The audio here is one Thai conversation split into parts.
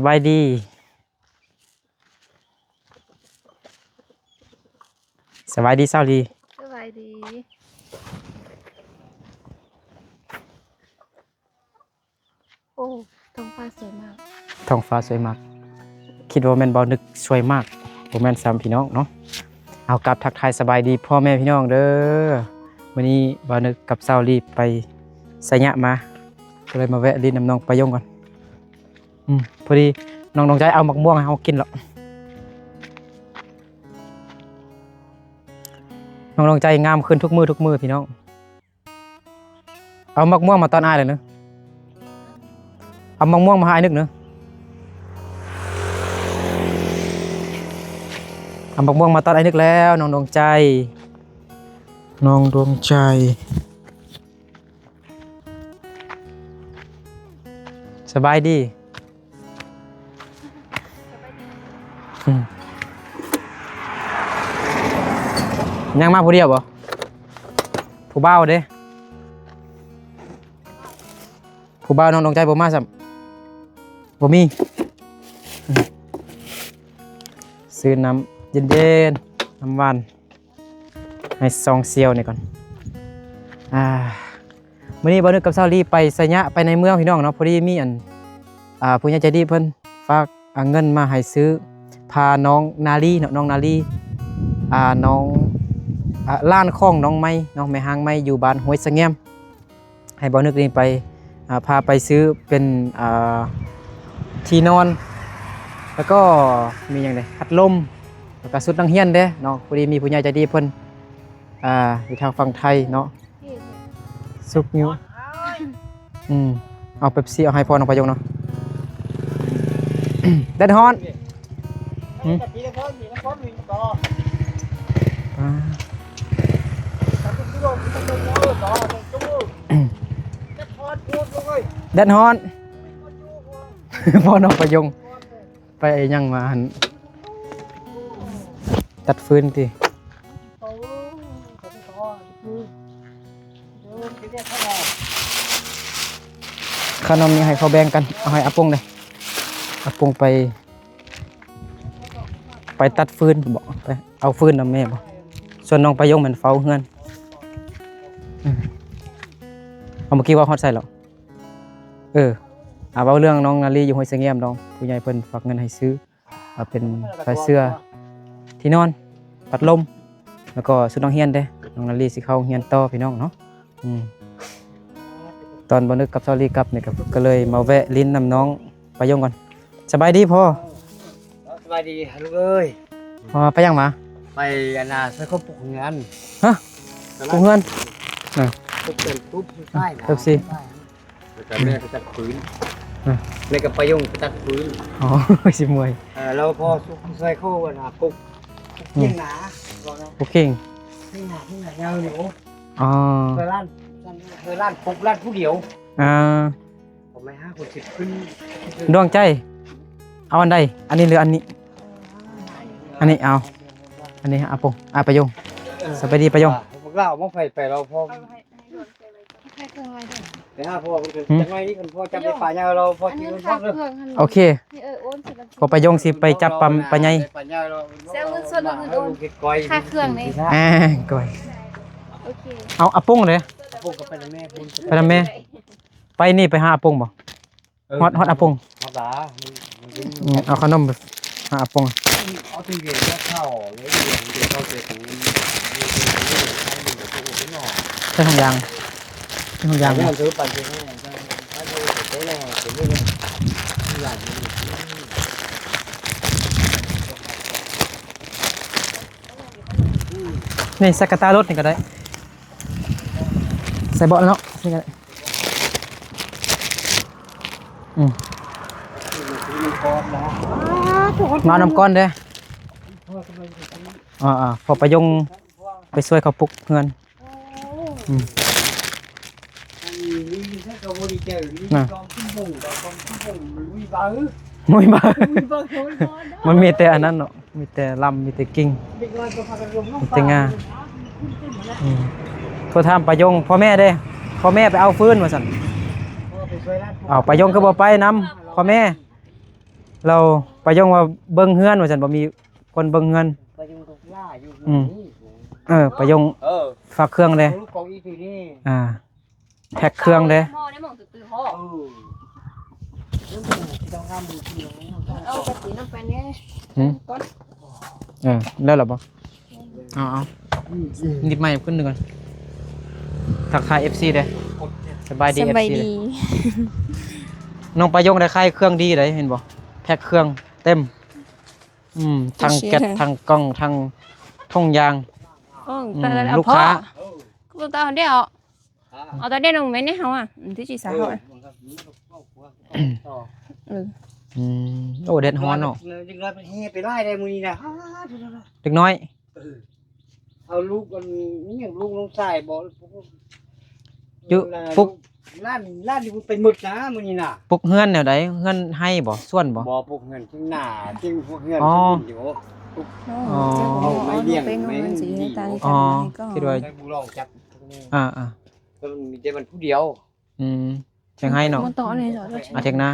บายดีสบายดีเศร้าดีสบายดีโอ้ท้องฟ้าสวยมากท้องฟ้าสวยมากคิดว่าแม่นบ่นึกสวยมากบ่แม่นซ้ำพี่น้องเนาะเอากลับทักทายสบายดีพ่อแม่พี่น้องเด้อวันนี้บ่นึกกับเศร้ารีบไปไสยะมาก็เลยมาแวะลิ้นน้ำน้องประยงก่อนพอดีน้องใจเอาหมักม่วงให้เฮากินหรอกน้องใจงามขึ้นทุกมื้อพี่น้องเอาหมักม่วงมาตอนอ้ายเลยเนอะเอาหมักม่วงมาให้อ้ายนึกเนอะเอาหมักม่วงมาตอนอ้ายนึกแล้วน้องดวงใจสบายดียังมาผู้เดียวบ่ผู้บ่าวเด้ผู้บ่าวน้องดวงใจบ่มาซ้ำบ่มีซื้อน้ำเย็นๆน้ำหวานให้ซองเซียวนี่ก่อนมื้อนี้บ่นึกกับเซาลีไปไสยะไปในเมืองพี่น้องเนาะพอดีมีผู้ใหญ่ใจดีเพิ่นฝากเงินมาให้ซื้อพาน้องนาลีเนาะน้องนาลีน้องล้านข้องน้องไม้น้องแม่หางไม้อยู่บ้านห้วยสะแงมให้บ่นึกนี่ไปพาไปซื้อเป็นที่นอนแล้วก็มีอย่างไรพัดลมแล้วก็สุดนังเฮียนเด้เนาะพอดีมีผู้ใหญ่ใจดีเพิ่นอยู่ทางฝั่งไทยเนาะซุปนิ้วเอาเป๊ปซี่เอาให้พ่อน้องประยงเนาะเด็ดฮอนเด็ดฮอนพ่อน้องประยงไปยังมาหันตัดฟืนทีขนมนี้ให้เขาแบ่งกันเอาให้อาปงเลยอาปงไปตัดฟืนบอกไปเอาฟืนนำแม่บอกส่วนน้องประยงเหมือนเฝ้าเฮือนเอาเมื่อกี้ว่าฮอดใส่หรอเอาเรื่องน้องนาลีอยู่ห้วยเสงี่ยมน้องผู้ใหญ่เพิ่นฝากเงินให้ซื้อเป็นผ้าเสื้อที่นอนพัดลมแล้วก็ชุดน้องเฮียนเด้น้องนาลีสิเข้าเฮียนต่อพี่น้องเนาะตอนบ่นึกกับเซาลีกลับเนี่ยก็เลยมาแวะลิ้นน้ำน้องประยงก่อนสบายดีพ่อสบายดีลูกเอ้ยไปยังมาไปไปเขาปลูกเงินปลูกเงินปลูกเป็นปุ๊บใช่นะเป๊ปซี่แล้วก็แม่ก็ตัดพื้นแม่กับประยงตัดพื้นสิมวยเราพอใส่เข้าปลูกเก่งหนาปลูกเก่งเงาเหนียวเคยร้านปลูกร้านผู้เดียวผมไม่5 คน10ขึ้นดวงใจเอาอันใดอันนี้หรืออันนี้เอาอันนี้อาปงประยงสบายดีประยงพวกเรามองไปเราพอแต่ถ้าพ่อจังไงนี่คนพ่อจับในป่าเงาเราพ่อจิ้มพ่อเลยโอเคพอประยงสิไปจับปั๊มปะไงเซลล์ส่วนเงินโอนค่าเครื่องนี่ก่อยเอาอาปงเลยไปทำแม่ไปนี่ไปหาอาปงบ่ฮอดอาปงเอาขนมหาอาปงเอาถึงเกลือข้าวเลยเกลือข้าวเกลือของใช่ของยางเนี่ยซื้อปั่นซื้อให้ถ้าเราใช้แรงถึงเรื่องอย่างนี่สกัดตารถนี่ก็ได้ใส่เบาะแล้วเนาะนี่ก็ได้มาน้ำก้อนเด้พอประยงไปช่วยเขาปลุกเงินมวยบ้ามันมีแต่อันนั้นเนาะมีแต่ลำมีแต่กิ่งมีแต่งาโทรถามประยงพ่อแม่เด้พ่อแม่ไปเอาฟืนมาสั่นเอาประยงก็บอกไปนำพ่อแม่ เราไปย่องว่าเบิ่งเฮือนว่าซั่นบ่มีคนเบิ่งเฮือน ไปยังตกล่าอยู่ ไปย่องฝากเครื่องเด้ ลูกกองอีทีนี่ แพ็คเครื่องเด้ หม้อได้หม้อตื้อๆห่อต้องทำดูที เอากระสีน้ำไปเนี่ย ก่อนแล้วเหรอบ่เอานิดใหม่ขึ้นหนึงก่อนทักทาย FC เด้สบายดี FC เด้น้องไปย่องได้ค่ายเครื่องดีเด้เห็นบ่แพ็คเครื่องเต็มทั้งแก๊สทั้งกล้องทั้งท่องยางลูกค้า กูตาเดียวเอาตาเดียวลงไหมเนี่ยเขาอ่ะที่จีสาเขาโอ้เด็ดฮ้อนเนาะ จึงเลยไปเฮไปไล่ได้มื้อนี้นะ เด็กน้อย เอาลูกมันนี่อย่างลูกน้องชายบ่ อยู่ฟุก ล้านนี่เป็นหมึกนะมื้อนี้น่ะ ปุกเฮือนแนวใดเฮือนให้บ่ส่วนบ่ บ่พวกเงินที่หน้าที่พวกเงินอยู่ คิดว่า ใช้บุรองจับ ก็มีแต่มันผู้เดียว จังให้เนาะ มันต่อเลยเหรอ เทคนา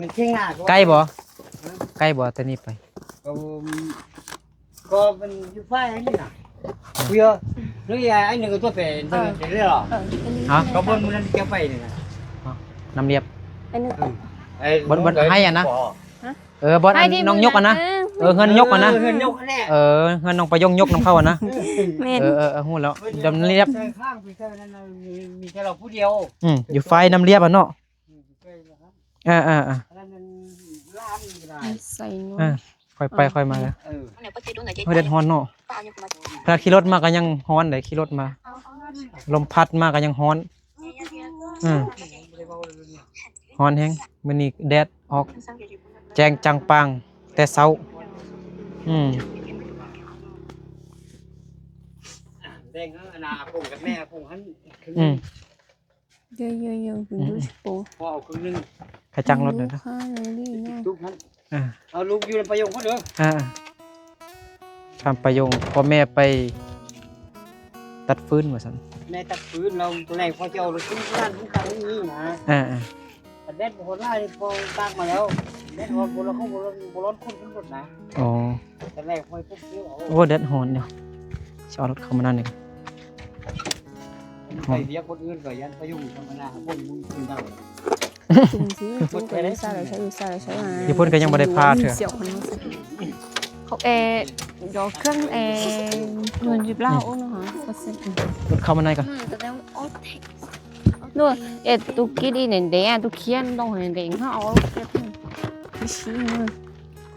มันเที่ยงหน้า ใกล้บ่ใกล้บ่แต่นี้ไป ก็มันอยู่ไฟนี่น่ะเพื่อหรือไอ้หนึ่งก็ตัวเป็นเรื่องหรอก็บนมันเกี่ยวไปนี่นะ น้ำเรียบ บนให้อ่ะนะบนน้องยกอ่ะนะเงินยกอ่ะนะเงินน้องไปยกน้ำเข้าอ่ะนะฮู้แล้วน้ำเรียบข้างพี่แค่นั้นมีแค่เราผู้เดียวอยู่ไฟน้ำเรียบอ่ะเนาะใส่นวลค่อยไปค่อยมาแล้วเด็ดฮ้อนเนาะถ้าขี่รถมาก็ยังฮ้อนเลยขี่รถมาลมพัดมาก็ยังฮ้อนฮ้อนแฮงมื้อนี้แดดออกแจ้งจังปังแต่เช้าแดงนาคงกับแม่คงหันเยอะๆคุณดูสิโป้พอเอาครึ่งนึงกระจังรถเลยนะลูกนั้นเอาลูกอยู่ในประโยคเขาเด้อทำประโยคพ่อแม่ไปตัดฟืนว่าซั่นแม่ตัดฟืนเราตัวแรกพอจะเอารถขึ้นร้านขึ้นทางนี้นะแต่แดดบ่ได้พอตั้งมาแล้วแดดบ่เราเขาบ่ร้อนคนขึ้นรถนะแต่แรกพอปุ๊บเดียวโอ้แดดฮ้อนเนาะสิเอารถเข้ามานั่นนี่ไปเรียกคนอื่นก็ยันประโยคธรรมดาบ่มึงขึ้นได้จริงๆจุ๊กไปได้ซาเลยใช้มาญี่ปุ่นก็ยังบ่ได้พาเถอะเขาดอกเครื่องเงิน10ล้านโอ้เนาะฮะรถเข้ามาในก่อนนู่นตุกกี้ดีเนี่ยเดี๋ยวตุกเขียนต้องเห็นเด็กเขาเอาเก็บที่ชี้เลยเ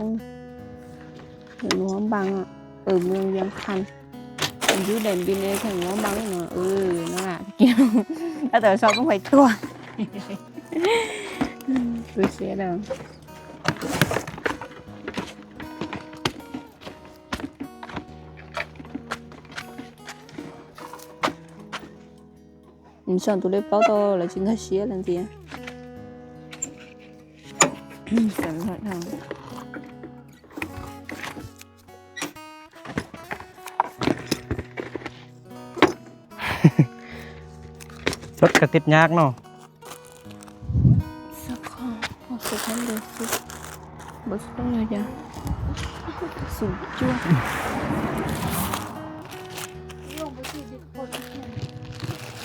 ห็นหัวบังอ่ะเมืองยังคันdưới đèn pin này thành nó bắn mà nó là kiểu đã từ sau cũng phải thua tôi sẽ đâu mình chọn tụi lấy báo to là chính thức xía làm gì á cẩn thận khôngรถกระติดยากเนาะสักข้อพอสุดนั้นเลยสุดบดสุดเลยจ้ะสุดจ้ว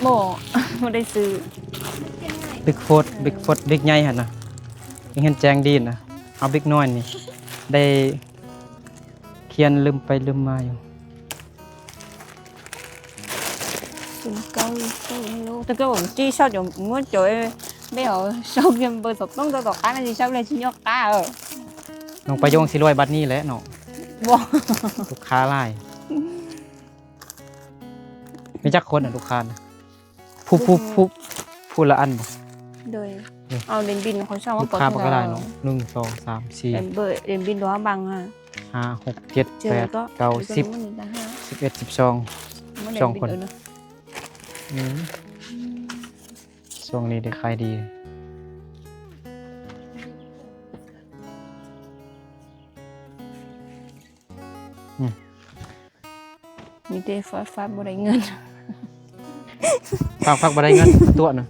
โม่ไม่ได้ซื้อบิ๊กโฟดบิ๊กใหญ่หั่นน่ะยังเห็นแจงดีนะเอาบิ๊กน้อยนี่ได้เขียนลืมไปลืมมาอยู่câu luôn tôi kêu chi sao rồi muốn chơi bây giờ sau game bơi sụp tông tôi cá này gì sao lên chỉ nhóc cá ở น้องไปโยงสิรวยบัดนี้แหละเนาะลูกค้าหลายมีจักคนลูกค้านะผู้ละอันบ่โดยเอาเดนบินเขาชอบว่าลูกค้าบ่ก็ได้เนาะ1 2 3 4เดนบินตัวบังอ่ะ5 6 7 8 9 10 11 12คนช่วงนี้ได้ขายดีมีแต่ฟ้าบ่ได้เงินฝากบ่ได้เงินตัวนึง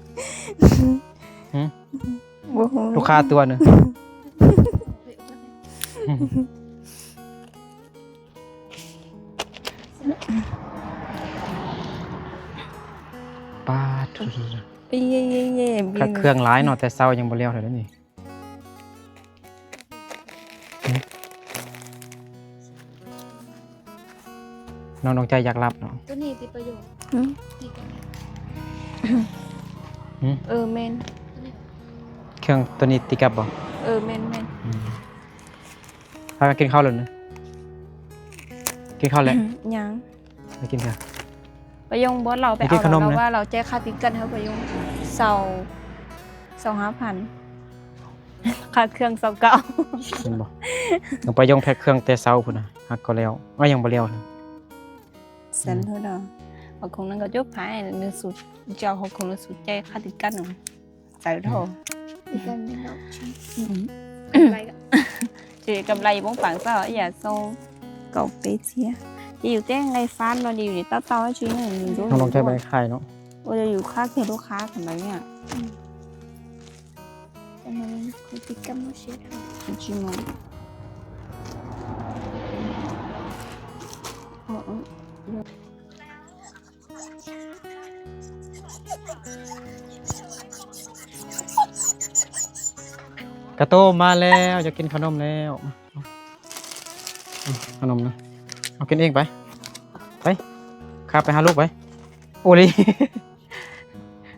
บ่ บ่ฮู้ ลูกค้าตัวหนึงปาด เย่ๆ ถ้าเครื่องหลายเนาะแต่เซายังบ่แล้วเท่านั้นนี่น้องใจอยากรับเนาะ ตัวนี้ติดประโยชน์ หืม ติดกัน แม่น เครื่องตัวนี้ติดกับบ่ แม่น พากันกินข้าวแล้วนะกินข้าวแล้ว ยัง ไปกินข้าว ประยงบอสเราไป ไปกิ เอา นขนม เรา นะ ว่าเราแจ้ค่าติดกันครับประยงเสา5,000ค่าเครื่องเสาเก่า เห็นบ่ต้องไปยงแพ็คเครื่องแต่เช้าพุ่นน่ะฮักก็แล้วว่ายังบ่แล้วนะ เซ็นเท่านั้นบางคนนั้นก็ยกพายในสุดเจ้าของคนในสุดแจ้ค่าติดกันหนึ่งใส่โถ ติดกันเป็นดอกชิ้นอะไรกัน chỉ cầm lầy bóng phẳng sao ở nhà sâu cậu bé chia đi cái ngay fan mà đi để tao tao chứ này mình น้องลองใช้ใบไข่เนาะ bây giờอยู่khác thì lúc khác thì mấy nha แต่มันคือติดกันมาเช็ดค่ะ chứ mà ờ. กระโตมาแล้วจะกินขนมแล้วขนมนะเอากินเองไปข้าไปหาลูกไปโอลี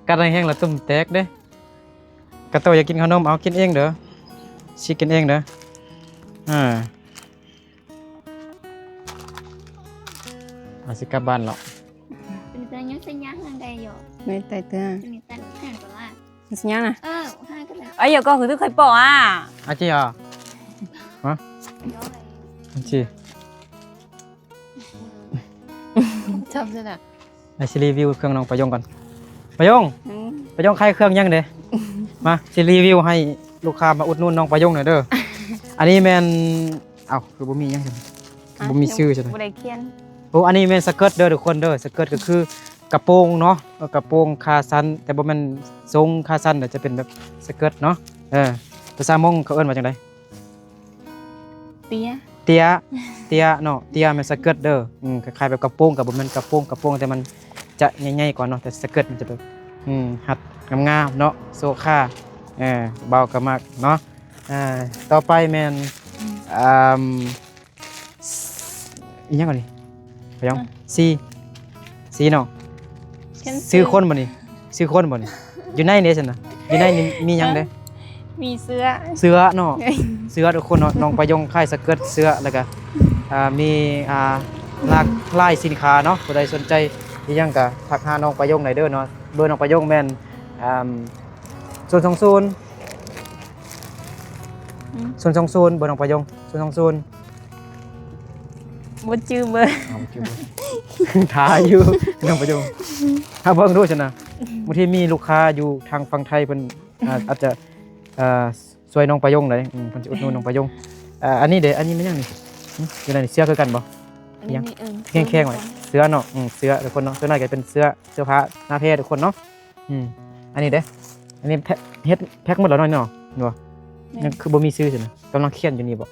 กัดแห้งละตุ่มแตกเด้กระโตอยากกินขนมเอากินเองเด้อชิกินเองเด้ออาสิกลับบ้านหรอก เป็นตัวยักษ์ยักษ์นั่นได้อยู่ mấy tay tư จะมีแต่ห่างกันว่า nhá này ห่างกันแล้ว ấy giờ con cứ thức khai bỏ à อาจีอ่ะ ย้อย อาจี ชอบใช่ไหม ไอซีรีวิวเครื่องน้องประยงก่อนประยง ừ. ประยงใครเครื่องยังเด้ มาซีรีวิวให้ลูกค้ามาอุดหนุนน้องประยงหน่อยเด้อ อันนี้แมนเอ้าคือบ่มียังใช่ไหมบ่มีชื่อใช่ไหม bộ này kiên โอ้อันนี้แมนสเกิร์ตเด้อทุกคนเด้อสเกิร์ตก็คือกระโปรงเนาะกระโปรงขาสั้นแต่บ่แม่นทรงขาสั้นแต่จะเป็นแบบสเกิร์ตเนาะภาษามงเขาเอิ้นว่าจังได tía เตี้ยเนาะเตี้ยแม่นสเกิร์ตเด้อคล้ายๆแบบกระโปรงกับบ่แม่นกระโปรงแต่มันจะใหญ่ๆกว่าเนาะแต่สเกิร์ตมันจะแบบหัดงามๆเนาะโซค่าเบากระมักเนาะต่อไปแม่นอีหยังก่อนนี่ไปยังซีเนาะ ซื้อคนบ่นี่ซื้อคนบ่นี่อยู่ในนี่ซั่นน่ะอยู่ในนี่มีหยังเด้ มีเสื้อ เสื้อเนาะเสื้อทุกคนเนาะน้องประยงค่ายสเกิร์ตเสื้อแล้วก็มีหลากหลายสินค้าเนาะผู้ใดสนใจอีหยังก็ทักหาน้องประยงได้เด้อเนาะเบอร์น้องประยงแม่น020 020เบอร์น้องประยง020 บนชื่อเบอร์ เอาคิวท้าอยู่น้องประยงถ้าเบิ่งดูซั่นน่ะบางทีมีลูกค้าอยู่ทางฝั่งไทยเพิ่นอาจจะช่วยน้องประยงได้เพิ่นสิอุดหนุนน้องประยงอันนี้เด้อันนี้มันยังนี่อยู่ไหนนี่เสื้อคือกันบ่ อันนี้มี แข้งๆไว้เสื้อเนาะเสื้อทุกคนเนาะส่วนใหญ่ก็เป็นเสื้อผ้าหน้าเพศทุกคนเนาะอันนี้เด้อันนี้เฮ็ดแพ็คหมดแล้วเนาะเนาะยังคือบ่มีชื่อซั่นน่ะกำลังเขียนอยู่นี่บ่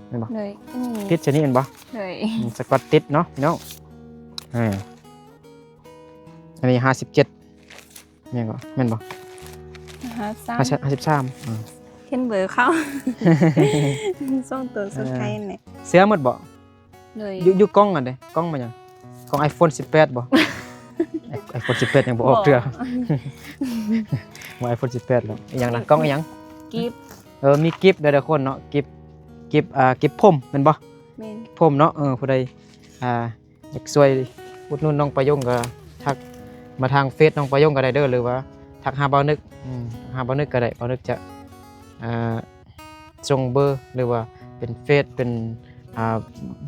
แม่นบ่ เลยอันนี้ ติดชนิดเห็นบ่ เลย สกอตติดเนาะพี่น้องอันนี้57แม่นบ่แม่นบ่ 53 เขียนเบอร์เขาส่งตัวสุดท้ายเนี่ย เสื้อหมดบ่ เลย อยู่กล้องอันเด้กล้องมันหยังกล้อง iPhone 18บ่ iPhone 18ยังบ่ออกเทื่อว่า iPhone 18แล้วอีหยังล่ะกล้องอีหยัง กิฟต์ มีกิฟต์เด้อทุกคนเนาะกิฟต์ผมแม่นบ่ เมน ผมเนาะผู้ใดอยากช่วยอุดหนุนน้องประยงก็ทักมาทางเฟซน้องประยงก็ได้เด้อหรือว่าทักหาเบานึกหาเบานึกก็ได้เบานึกจะส่งเบอร์หรือว่าเป็นเฟซเป็น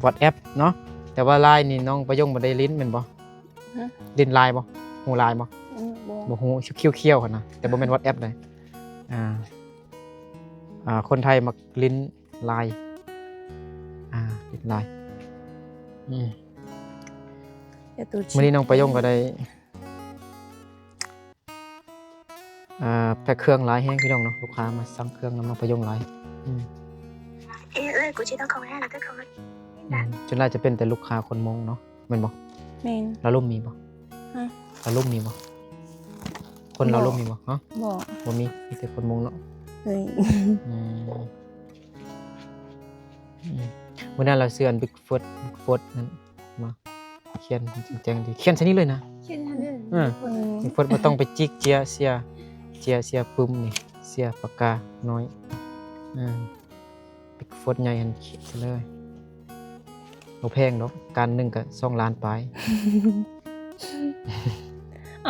WhatsApp เนาะแต่ว่า LINE นี่น้องประยงบ่ได้ลิ้นแม่นบ่ลิ้น LINE บ่ฮู้ LINE บ่บ่ฮู้เคี้ยวๆหั่นนะแต่บ่แม่น WhatsApp เลยคนไทยมักลิ้น LINE ลิ้น LINE มื้อนี้น้องประยงก็ได้ แพ็คเครื่องหลายแฮงพี่น้องเนาะลูกค้ามาสั่งเครื่องน้ำน้องประยงหลายÊ ơi, của chị tao không ra là cái không. จนน่าจะเป็นแต่ลูกค้าคนมงเนาะแม่นบ่ แม่น เราล่มมีบ่ ฮะ เราล่มมีบ่คนเราล่มมีบ่ฮะ บ่ บ่มีแต่คนมงเนาะ เฮ้ย วันนั้นเราเสื้อบิ๊กฟุตนั้นมาเขียนจริงจังดีเขียนชนิดเลยนะ Chị thằng đây. บิ๊กฟุตบ่ต้องไปจิกเจียเสียปึ้มนี่เสียปากกาน้อยบิ๊กฟุตใหญ่หันเขียนซะเลยบ่แพงดอกการหนึงก็2 ล้านปลาย เอ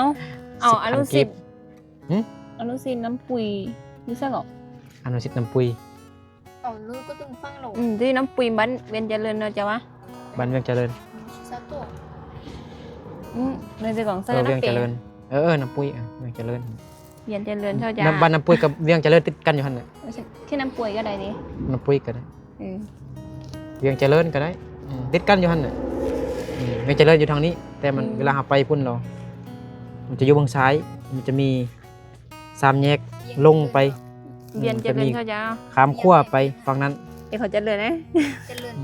าอนุสิทธิ์ อนุสิทธิ์น้ำปุ๋ยนี่ใช่หรอ อนุสิทธิ์น้ำปุย Ở nơi có từng phăng lỗ. ที่น้ำปุ๋ยบ้านเวียนเจริญเนาะจ้ะวะ บ้านเวียงเจริญ Sao tổ? เลยจะของเซอ เออ ร์ เวียง น้ำเป็ เจ ด ริญน้ำปุยเวียงเจริญ เวียนเจริญเท่าจ้ะ บ้านน้ำปุยกับเวียงเจริญติดกันอยู่หั่นน่ะ ที่น้ำปุ๋ยก็ได้นี่ น้ำปุยก็ได้ เออ เวียงเจริญก็ได้ติดกันอยู่หั่นน่ะเวียงเจริญอยู่ทางนี้ แต่มันเวลาหาไปพุ่นเรามันจะอยู่เบื้องซ้ายมันจะมี3 แยกลงไป เวียนเจริญเท่าจ้ะ ข้ามขั้วไปฝั่งนั้น เดี๋ยวเขาเจริญนะ Chân lươn.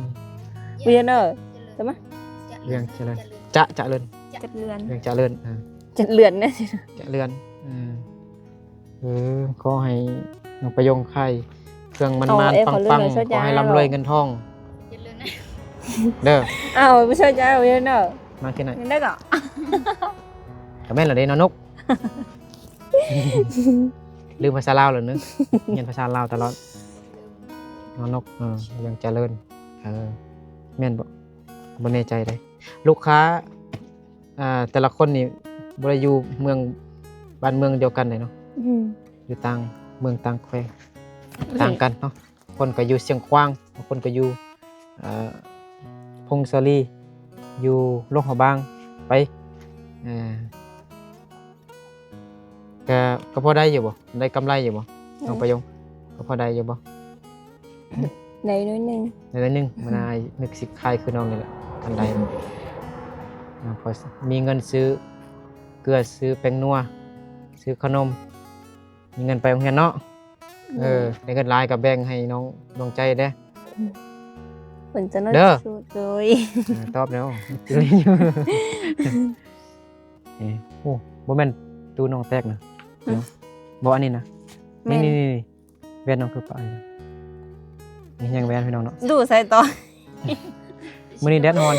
เวียนเออ ใช่ไหม เวียงเจริญจะเริญ เจริญ เวียงเจริญ เจริญนะ จะเรือนก็ให้น้องประยงไข่เครื่องมันปังขอให้ร่ำรวยเงินทอง Chân lươn này. เด้อ อ้าวไม่ใช่จ้ะเวียนเออ มาที่ไหน เวียนได้ก่อ กับแม่นเหรอเด้นอนก ลืมภาษาลาวเหรอนึกเรียนภาษาลาวตลอดนอนกยังเจริญแม่นบ่แน่ใจเลยลูกค้าแต่ละคนนี่บ่ได้อยู่เมืองบ้านเมืองเดียวกันเลยเนาะอยู่ต่างเมืองต่างแควต่างกันเนาะคนก็อยู่เชียงควางบางคนก็อยู่พงศาลีอยู่โลกหัวบางไปก็พอได้อยู่บ่ได้กำไรอยู่บ่น้องประยงก็พอได้อยู่บ่ ในน้อยนึง ในนั้นนึงมันอายนึกสิคายคือน้องนี่แหละทันใดพอมีเงินซื้อเกลือซื้อแป้งนัวซื้อขนมมีเงินไปโรงเรียนเนาะได้เงินหลายกับแบ่งให้น้องใจเด้ เหมือนจะน่าสุดเลย ตอบแล้วตื่นอยู่โอ้บ่แม่นตู้น้องแตกนะบ่อันนี้นะนี่แว่นน้องคือปะนี่ยังแว่นพี่น้องเนาะ ดูใส่ต่อ มื้อนี้แดดร้อน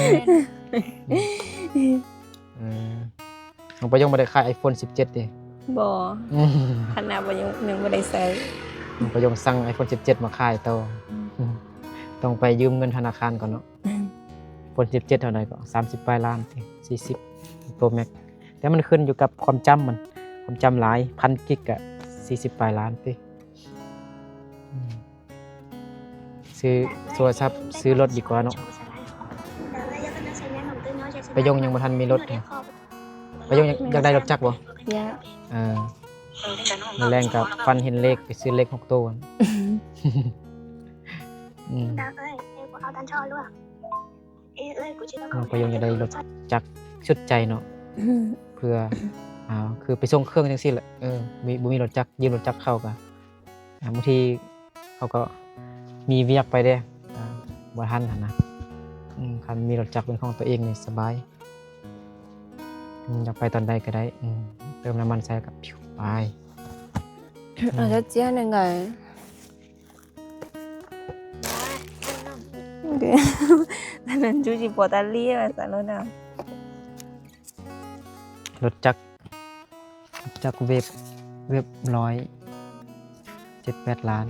น้องประยงบ่ได้ขาย iPhone 17ดิ บ่ขนาดบ่ยังบ่ได้ใส่ น้องประยงสั่ง iPhone 17มาขายต่อต้องไปยืมเงินธนาคารก่อนเนาะ iPhone 17เท่าไหร่ก็30ปลายล้าน40 Pro Max แต่มันขึ้นอยู่กับความจำมันความจำหลาย1,000 กิกอะ40ปลายล้านติซื้อโทรศัพท์ซื้อรถดีกว่าเนาะประยงยังบ่ทันมีรถประยงอยากได้รถจักรบ่ ยะ มันแรงกับฟันเห็นเลขไปซื้อเลข6 ตัว Đạt ơi, em có áo tan cho luôn à? Ê ơi, của chị tao น้อง không ประยง ra จะ là ได้ cái รถ không. จักรชุดใจเนาะเพื่อคือไปส่งเครื่องจังซี่แหละบ่มีรถจักรยืมรถจักรเข้าก็บางทีเขาก็มีเวียกไปเด้บ่ทันหั่นนะคันมีรถจักรเป็นของตัวเองนี่สบายอยากไปตอนใดก็ได้เติมน้ำมันใส่กับผิวไป จะเจ๊ยังไง นั่นจูจิปวดตาเลียสารแล้วนะ รถจักรเว็บ7-8 ล้าน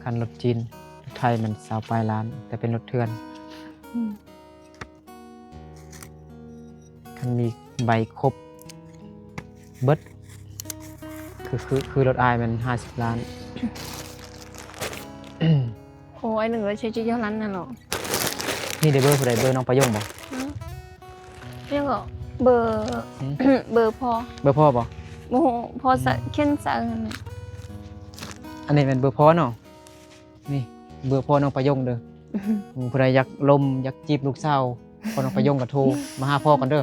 คันรถจีนรถไทยมัน20ปลายล้านแต่เป็นรถเถื่อนคันมีใบครบเบิดคือรถอายมัน50 ล้าน โอ้ยหนึ่งเราใช้ชื่อร้านนั่นหรอ นี่เดเบอร์ผู้ใดเบอร์น้องประยงบ่ เรียกว่าเบอร์พอ เบอร์พ่อบ่ โมโหพอสัเข็นสัง อันนี้เป็นเบอร์พ่อเนาะนี่เบอร์พ่อน้องประยงเด้อผู้ใดอยากลมอยากจีบลูกสาวพ่อน้องประยงก็โทรมาหาพ่อกันเด้อ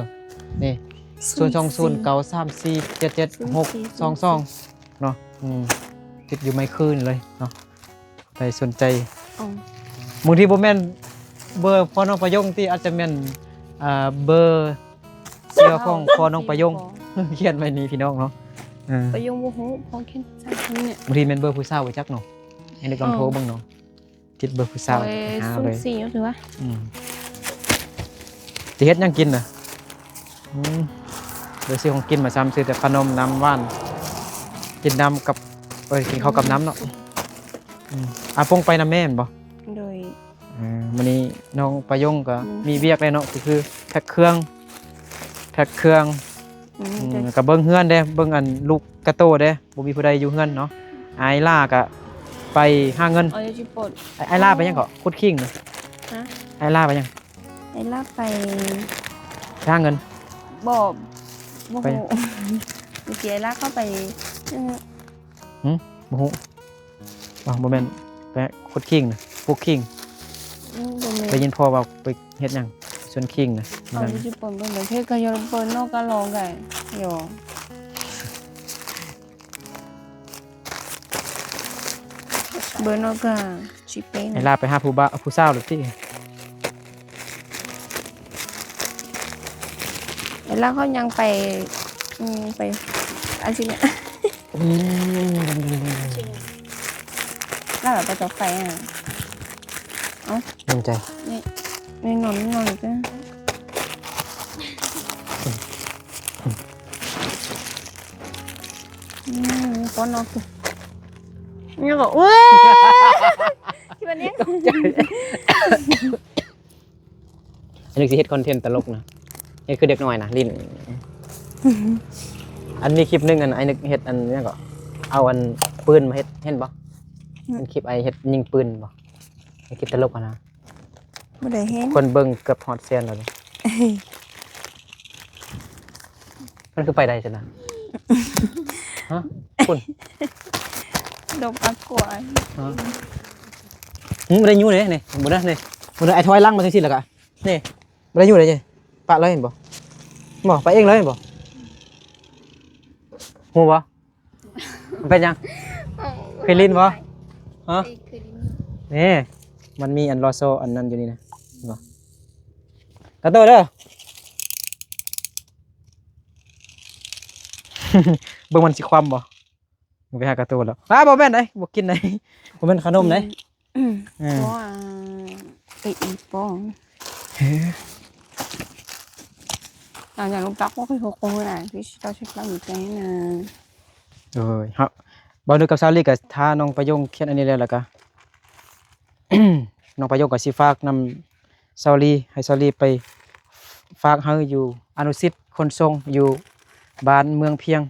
นี่02093477622 เนาะติดอยู่ไม่คืนเลยเนาะไปสนใจ อ๋อบ างทีบ่แม่นเบอร์พ่อน้องประยงที่อาจจะแม่นเบอร์เสื้อของพ่อน้องประยง เขียนไว้นี่พี่น้องเนาะ ประยงบ่ฮู้พอเขียนใส่คนเนี่ย บางทีแม่นเบอร์ผู้สาวไว้จักเนาะให้นึกลองโทรเบิ่งเนาะติดเบอร์ผู้สาวหา สุ่ เล ม ย สี่ถือว่า สิเฮ็ดหยังกินน่ะเดี๋ยวซื้อของกินมาซ้ำซื้อแต่ขนมน้ำหวานกินน้ำกับกินข้าวกับน้ำเนาะปงไปน้ำแม่นบ่ โดย วันนี้น้องประยงก็มีเวียกเลยเนาะก็คือแพ็คเครื่องกับเบิ้งเฮือนเด้เบิ้งอันลูกกระโตเด้บ่มีผู้ใดอยู่เฮือนเนาะไอล่าก็ไปหาเงิน เอาจิปด ไอล่าไปยังก็คุดขิงเนาะ ฮะ ไอล่าไปยัง ไอ้ลากไป หาเงิน บ่ฮู้ ไป เมื่อกี้ไอ้ลากเข้าไป บ่ฮู้บ่แม่นไปคุดขิงน่ะปลูกขิง บ่แม่ ไปยินพ่อว่าไปเฮ็ดหยังสวนขิงน่ะ เอาจิปดเบิ่งเทก็ยอมเปิ้นนอกก็ลองกันยอเบอร์นอกก็ชิเป้ ไอล่าไปหาผู้สาวหรือที่ ไอ้ลากเขายังไปไปอันนี้เนี่ยลากแบบไปต่อไฟอ่ะ ภูมิใจ ไม่นอนอีกแล้วป้อนนอกคือนี่ก็อุ้ยที่วันนี้ อันนี้สิเฮ็ดคอนเทนต์ตลกนะเฮ็ดคือเด็กน้อยนะลิ้นอันนี้คลิปหนึงอันไอ้นึกเฮ็ดอันนี้ก็เอาอันปืนมาเฮ็ดเห็นบ่เป็นคลิปไอ้เฮ็ดยิงปืนบ่ไอ้คลิปตลกอะนะ ไม่ได้เห็น คนเบิ่งเกือบฮอดแสนแล้วนี่มันคือไปได้ซั่นน่ะฮะคุณ ดอกอักกว่า บ่ได้อยู่เด้นี่บ่ได้นี่บ่ได้ไอ้ถอยหลังมาจังซี่แล้วก็นี่บ่ได้อยู่เด้ปะเลยเห็นบ่บ่ไปเองเลยเห็นบ่ฮู้บ่มันเป็นหยังเคยลิ้นบ่ฮะนี่มันมีอันรอโซอันนั้นอยู่นี่นะเห็นบ่กระโตเด้อ เบิ่งมันสิความบ่มึงไปหากระโตแล้วบ่แม่นได้บ่กินได้บ่แม่นขนมได้ ป้อนอีป้อนอย่างลูกตักว่าคือหกคนน่ะที่เราเช็คแล้วอยู่ใจนะ เอ้ยครับบ่นึกกับซาลีก็ถ้าน้องประยงเขียนอันนี้แล้วก็ น้องประยงก็สิฝากนำซาลีให้ซาลีไปฝากเฮาอยู่อนุสิทธิ์คนทรงอยู่บ้านเมืองเพียง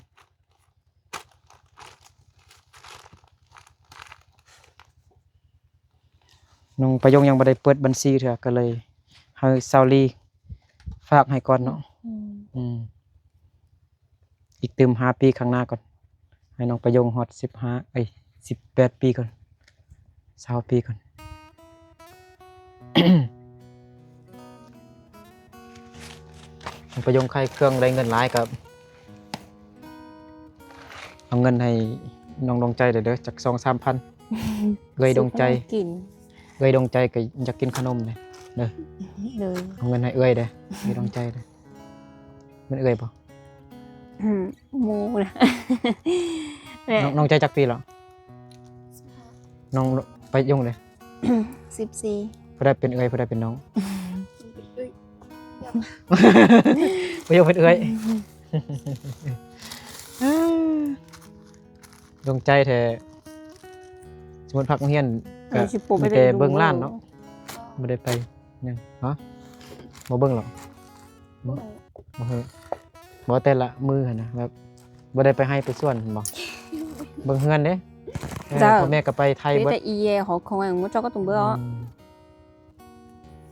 น้องประยงยังบ่ได้เปิดบัญชีเถอะก็เลยให้ซาลีฝากให้ก่อนเนาะอีกเติม5 ปีข้างหน้าก่อนให้น้องประยงฮอด18 ปีก่อน20 ปีก่อน น้องประยงใครเครื่องได้เงินหลายกับเอาเงินให้น้องดวงใจเด้อจาก2-3 พันเกยดวงใจ กิน เกยดวงใจก็อยากกินขนมเลย เลย เอาเงินให้เอ้ยเด้อเกยดวงใจเด้อมันเอ้ยป่ะ มูนะ น้องใจจักปีแล้วน้องไปยุ่งเลย 14 พอได้เป็นเอ้ยพอได้เป็นน้องไปยุ่งเป็นเอ้ยดวงใจแท้สมมุติพักโรงเรียนก็มีแต่เบิ่งล้านเนาะบ่ได้ไปยังฮะบ่เบิ่งหรอกบ่เฮอบ่แต่ละมือหั่นนะแบบบ่ได้ไปให้ไปส่วนบ่เบิ่งเฮือนเด้พ่อแม่ก็ไปไทย Thế เบิด tại IE họ không ăn muốn cho các tùng bữa đó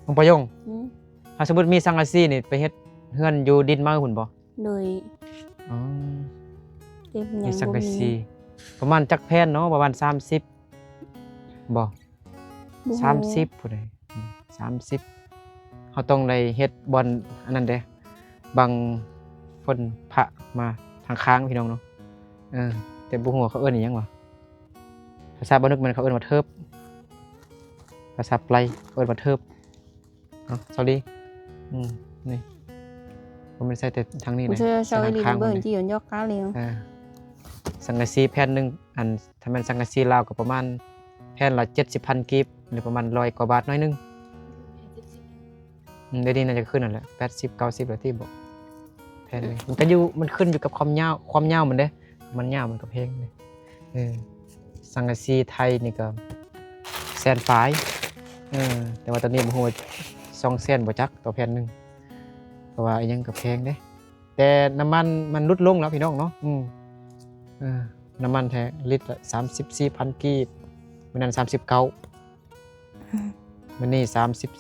น้องประยงถ้าสมมุติมีสังกะสีนี่ไปเฮ็ดเฮือนอยู่ดินมาหุ่นบ่ Đời อ๋อ Đêm มี nhà สัง vô กะ mì สีประมาณจักแผ่นเนาะประมาณ30บ่ Bố 30พุ่นเด้30เฮาต้องได้เฮ็ดบอนอันนั้นเด้บังฝนพระมาทางค้างพี่น้องเนาะ แต่บ่ฮู้ว่าเขาเอิ้นอิหยังวะภาษาบ่นึกมันเขาเอิ้นว่าเทิบภาษาไพลเขาเอิ้นว่าเทิบเนาะ sorry นี่บ่แม่นใส่แต่ทางนี้นะ Chưa sau cái đi Khang bơi này. chỉ ở nhóc cá liền สังกะสีแผ่นหนึงอันถ้าแม่นสังกะสีลาวก็ประมาณแผ่นละ 70,000 กีบหรือประมาณ100กว่าบาทหน่อยนึงเดี๋ยวนี้น่าจะขึ้นนั่นแหละ80 90แล้วที่บอกแผ่นหนึงมันก็อยู่มันขึ้นอยู่กับความยาวมันเด้มันยาวมันก็แพงเลยสังกะสีไทยนี่ก็แสนปลายแต่ว่าตอนนี้บ่ฮู้ว่า2แสนบ่จักต่อแผ่นหนึงเพราะว่าอีหยังก็แพงเด้แต่น้ำมันลดลงแล้วพี่น้องเนาะน้ำมันแท้ลิตรละ 34,000 กีบมื้อนั้น39มื้อนี้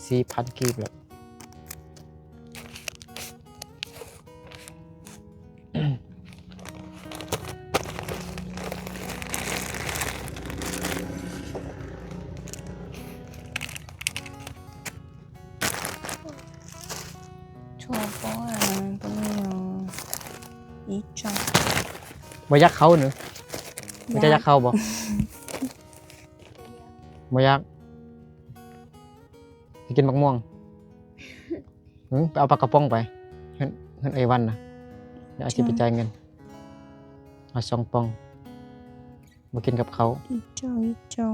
34,000 กีบแล้ว Chua bó bữa ý cho บ่อยากเข้าหนูมันจะอยากเข้าบ่บ่อยากสิกินมะม่วงไปเอาปลากระป๋องไปเงินไอ้วันน่ะเดี๋ยวเอาสิไปจ่ายเงินเอา2ป่องมากินกับเขา ý cho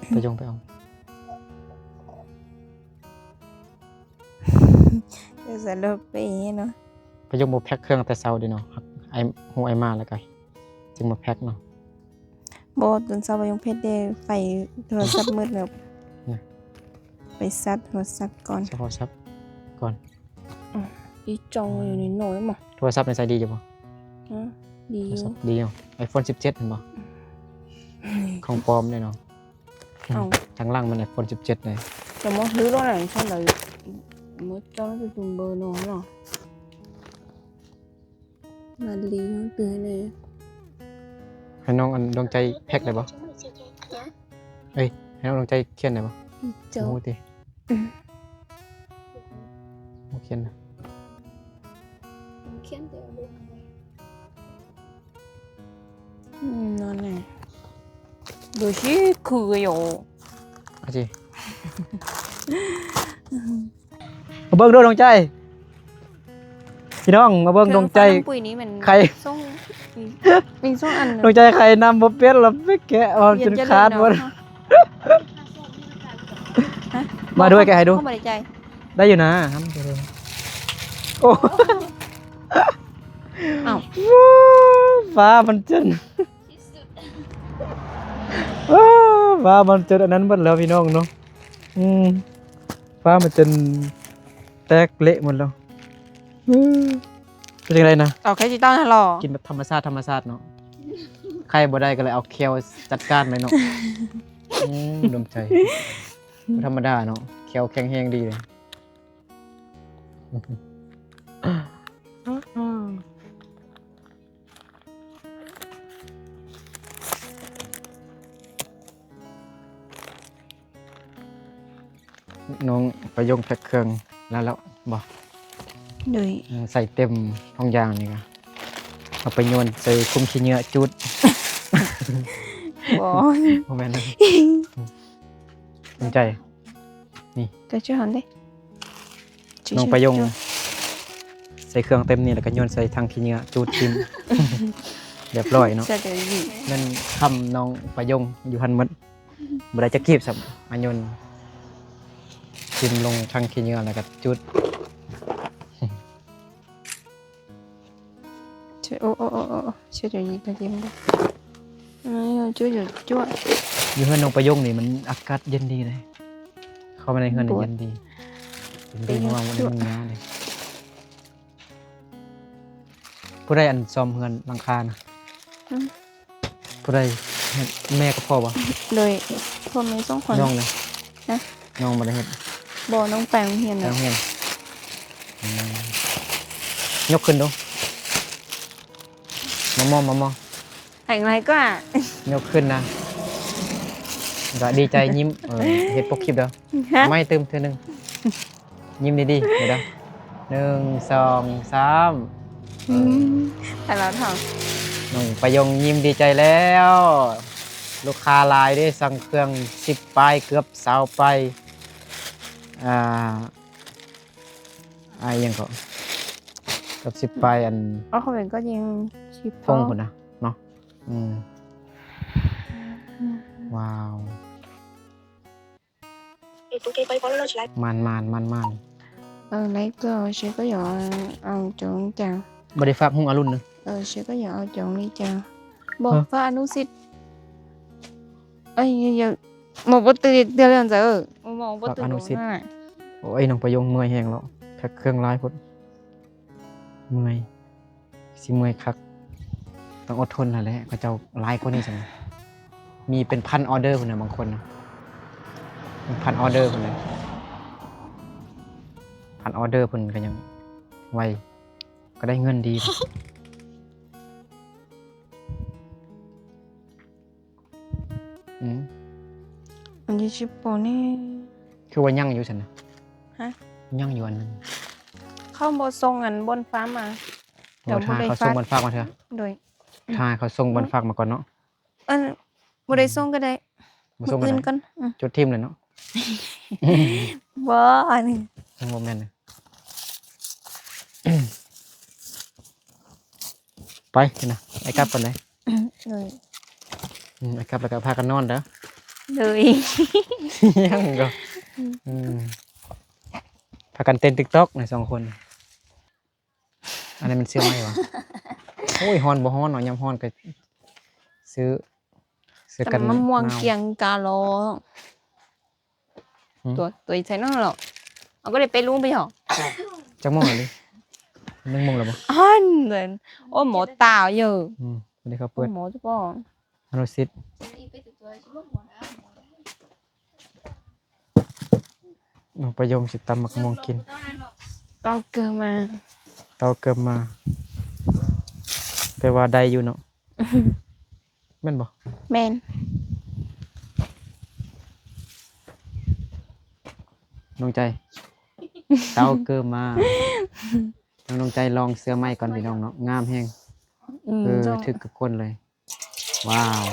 ไปยงไปเอา Bây giờ lớp bé nó ไปยงบ่แพ็คเครื่องแต่เช้าดิเนาะไอ้ฮู้ไอ้มาแล้วก็จึงมาแพ็คเนาะ Bố tuần sau bà dùng phết đê phải thừa sắp mứt được Nè. Phải sắt thừa sắt con เฉพาะซับก่อน Ý cho rồi đến nổi mà โทรศัพท์ในใส่ดีอยู่บ่ Đi โทรศั vô พท์ดีอยู่ iPhone 17เห็นบ่ของปลอมแน่นอน ทางล่างมัน iPhone 17เลย Cho mỗi thứ đó là sao lại mới cho nó dùng bờ nó rồi là lý nó từ này ให้น้องอันดวงใจแพ็คได้บ่ ให้น้องดวงใจเขียนได้บ่ Ý cho โอ้ติบ่เขียนนะ nó này đồ xí cười rồi อาจิมาเบิ่งดูดวงใจพี่น้องมาเบิ่งดวงใจ quỷ ní mình ใคร xong mình xong ăn ดวงใจใครนำบ่เป็นแล้วไปแกะเอาจนขาดหมดมาด้วยแกะให้ดู không phải để chạy ได้อยู่นะครับโอ้ อ้าว ฟ้ามันจนฟ้ามันจนอันนั้นหมดแล้วพี่น้องเนาะฟ้ามันจนแตกเละหมดแล้วเป็นยังไงนะ เอาแค่จีต้าหรอ กินแบบธรรมชาติเนาะใครบ่ได้ก็เลยเอาแคลจัดการเลยเนาะดวงใจบ่ธรรมดาเนาะแคลแข็งแรงดีเลยน้องประยงแพ็คเครื่องแล้วบอก đời ใส่เต็มท้องยางนี่ค่ะเอาไปโยนใส่คุ้มขี้เหงื่อจุด bỏ โมเมนต์นั้นสนใจ cái chưa hẳn đấy น้องประยงใส่เครื่องเต็มนี่แล้วก็โยนใส่ทางขี้เหงื่อจุดทิม เรียบร้อยเนาะ sẽ để gì นั่นคำน้องประยงอยู่หันหมดบ่ได้จะกีบสับอันโยนทิมลงทางขี้เหงื่อแล้วก็จุด ô chưa để gì ta tìm đây chưa được chưa อยู่เฮือนน้องประยงนี่มันอากาศเย็นดีเลยเข้ามาในเฮือนนี่เย็นดีเย็นดีมากวันนี้มันหนาวเลยผู้ใดอันซ่อมเฮือนหลังคานะผู้ใดแม่ก็พ่อบ่ đời hôm nay xong น้อง khoản เลย ฮะ น้องบ่ได้เฮ็ด bỏ nông bèo hiền น้อง này เฮ็ดยกขึ้นดูมอ ảnh này có à ยกขึ้นนะก็ดีใจยิ้มเฮ็ดปกคลิปเด้อ hả ไม่เติมเทื่อนึงยิ้มดีๆเดี๋ยว1 2 3 แต่เราท น้องประยงยิ้มดีใจแล้ว ลูกค้าหลายได้สั่งเครื่อง10 ไปเกือบ20 ไปอ่ายังก็เกือบ10 ไปอัน ำเขาเป็นก็ยังชิป ฟงคนนะเนาะว้าว thì tụi kia quay bó lô chỉ lại มันlấy cơ sẽ có dọ ăn chọn chào บริฝากหุ้งอรุณเนอะ sẽ có dọ chọn đi chào một pha anu xịt ơi giờ một bữa từ từ lần giờ một bữa từ này โอ้ยน้องประยงเมื่อยแหงแล้วแพ็คเครื่องลายพดเมื่อยสิเมื่อยคักต้องอดทนนั่นแหละก็เจ้าลายคนนี้สิมีเป็น1,000 ออเดอร์คนนะบางคนนะเป็น1,000 ออเดอร์คนเลย1,000 ออเดอร์คนก็ยังไวก็ได้เงินดีอันนี้ชิปโปนี่ คือว่ายั่งอยู่ฉันนะ ฮะ ยั่งอยู่อันนึง เข้าบนทรงอันบนฟ้ามา เดี๋ยวทายเขาส่งบนฝากมาเถอะ โดย ทายเขาส่งบนฝากมาก่อนเนาะ บได้ทรงก็ได้ มาส่งกัน อื่น ไหน กัน จุดทิมเลยเนาะ บ่อันนี้ ทั้งโมเมนต์ไปนะไอ้กลับก่อนเลย โดย ไอ้กลับแล้วก็พากันนอนเด้อ โดย ยังก็พากันเต้นติ๊กต็อกใน2 คนอันนี้มันเสื้อไหมวะโอ้ยฮอนบ่ฮอนหน่อยยำฮอนก็ซื้อกั แต่ น มะม่วง หนาว เกียงกาโลตัวใช้นั่นหรอกเอาก็เลยไปลุงไปหรอ จักโมงแล้วดิ1 โมงแล้วบ่ อันเดินโอ้หมอตาอยู่ วันนี้เขา โอ้ เปิด หมอจะบอก อนุสิตน้องประยงสิตำมักม่วงกิน ก็เกิดมา เตาเกิมมาแปลว่าได้อยู่เนาะแม่นบ่ แมน น้องใจ เตาเกิมมาน้องใจลองเสื้อไหมก่อนพี่น้องเนาะงามแฮงถึกกับคนเลยว้าว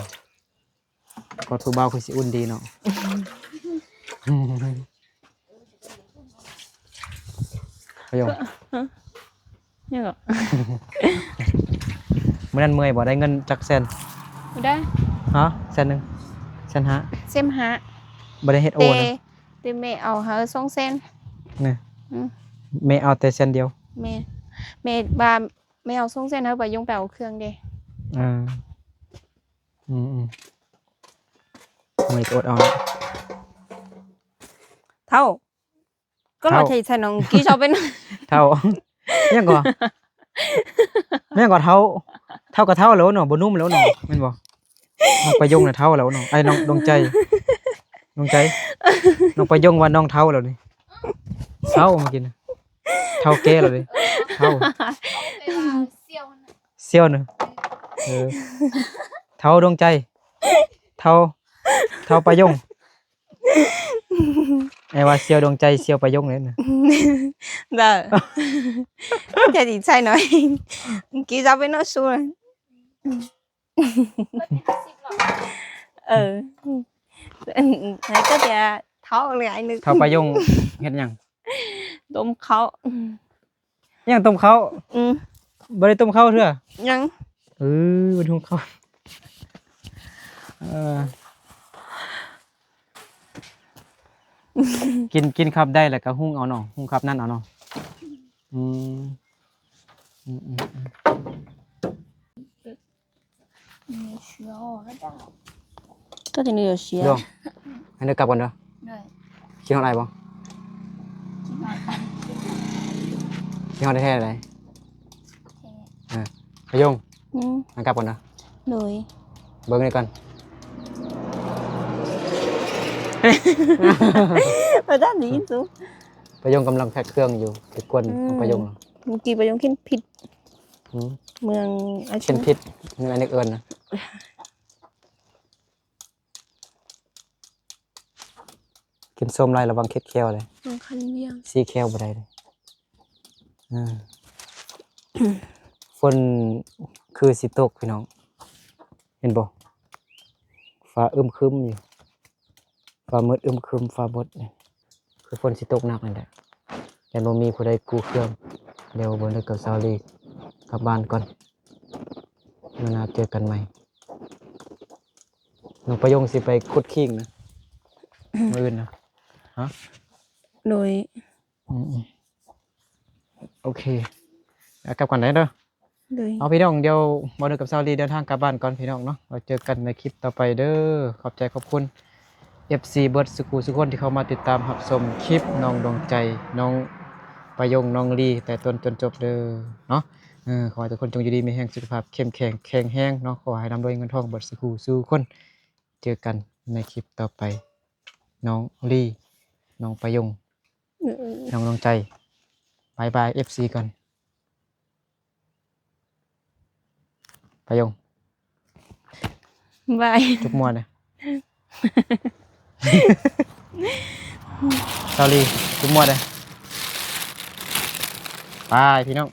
กอดผู้บ่าวคือสิอุ่นดีเนาะประโยค นี่ก็ มื้อนั้นเมื่อยบ่ได้เงินจักแสน ได้ ฮะ100,000 1,500,000 เซมฮะ บ่ได้เฮ็ดโอ เต นะ เตแม่เอาหา2 เซน นี่แม่เอาแต่แสนเดียว แม่บาไม่เอา2 เซนเฮาไปยงไปเอาเครื่องเด้ ไม่อดเอา เท่า ก็เราใช้น้องกี้ชอบเป็น เท่ายังก่อแม่งก่อเท่ากับเท่าแล้วเนาะบ่นุ่มแล้วเนาะแม่นบ่น้องประยงน่ะเท่าแล้วเนาะไอ้น้องดวงใจน้องประยงว่าน้องเท่าแล้วนี่เท่าเมื่อกี้น่ะเท่าแก่แล้วดิเท่าเสี่ยวน่ะเท่าดวงใจเท่าประยงไอ้ว่าเสี่ยวดวงใจเสี่ยวประยงเลยน่ะ Dạ. Thế thì sai nói. Ký giáo với nó xu rồi. Này có thể tháo lại nữa. เท่าประยงเฮ็ดหยัง Tôm khẩu. ยังต้มข้าว บ่ได้ต้มข้าวเด้อ Nhưng บ่ต้มข้าวกินครับได้แล้วก็หุ้งเอาเนาะหุ้งครับนั่นเอาเนาะcó thể nhiều xíu. เดี๋ยวให้เดี๋ยวกลับก่อนเด้อคิดฮอดอะไรบ่คิดฮอดได้แท้อะไรพยงให้กลับก่อนเด้อ Rồi. เบิ่งนี่ก่อน Mà đã lý chú. พยงกำลังแพ็คเครื่องอยู่ไปกวนพยง Kỳ bà giống khiến thịt. Mường เป็นพิษเงินอะไรนึกเอิ้นนะกินส้มไรระวังเคล็ดแคลเลย khăn viêng. ซีแคลบ่ได้เลย ฝนคือสิตกพี่น้องเห็นบ่ฟ้าอึมครึมอยู่ฟ้ามืดอึมครึมฟ้าบดนี่คือฝนสิตกหนักนั่นแหละแต่บ่มีผู้ใดกู้เครื่องเดี๋ยวเบิ่งกับซาลีกลับบ้านก่อนมื้อหน้าเจอกันใหม่น้องประยงสิไปขุดขิงนะมื้ออื่นนะฮะ โดย โอเคกลับก่อนได้เด้อ โดย เอาพี่น้องเดี๋ยวบอลกับซาวดีเดินทางกลับบ้านก่อนพี่น้องเนาะเราเจอกันในคลิปต่อไปเด้อขอบใจขอบคุณ FC เบิร์ดสุขุสุขคนที่เข้ามาติดตามรับชมคลิปน้องดวงใจน้องประยงน้องลีแต่ต้นจนจบเด้อเนาะขอให้ทุกคนจงอยู่ดีมีแห่งสุขภาพเข้มแข็งแข็งแรงเนาะขอให้ร่ำรวยเงินทองเบิร์ดสุขุสุขคนเจอกันในคลิปต่อไปน้องลีน้องประยงน้องดวงใจบายบาย FC ก่อนประยง บาย จุกมัวเนี่ย สอรี่จุกมัวเลยไปพี่น้อง